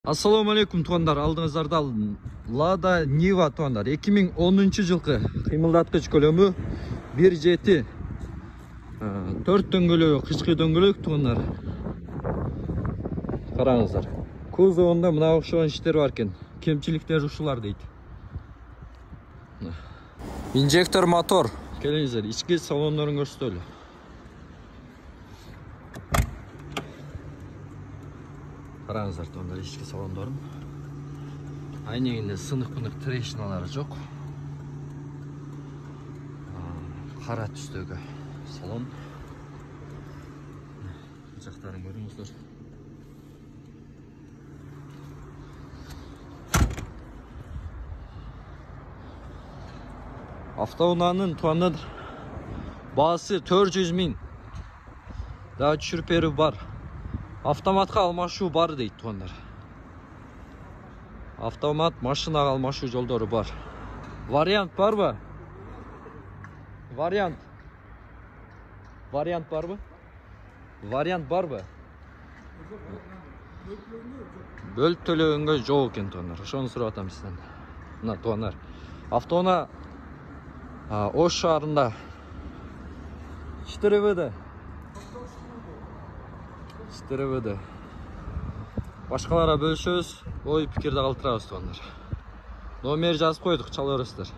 Assalamu alaikum туғандар, алдыңыздарда Lada Niva туғандар. 2010 жылғы қимылдатқыш көлемі 1.7 4 дөңгөлөк, қышқы дөңгөлөк туғандар. Қараңыздар. Кузовында мына ұқсаған іштер бар екен. Кемшіліктер ушулар дейді. Инжектор мотор. Келіңіздер, ішкі салондарын көрсөтөлү. Қараңыздар туғандар, ішкі салондарын. Айнегінде сынық-пынық трещиналары жоқ. Қара түстегі салон. Жақтарын көріңіздер. Автоунаның туғандар бағасы 400 000. Daha düşürüp беру бар. Автоматқа алмашу бар дейді туғандар. Автомат машинаға алмашу жолдары бар. Вариант бар ба? Вариант бар ба? Вариант бар ба? Бөліп төлөгөнгө жоқ екен туғандар. Ошоны сурап атам сізден. Мына туғандар. Автоуна Ош шаарында 4 4 Башкалара бөлүшөбүз, ой пикирди калтырабыз туғандар. Номер жазып койдук, чала бересиздер.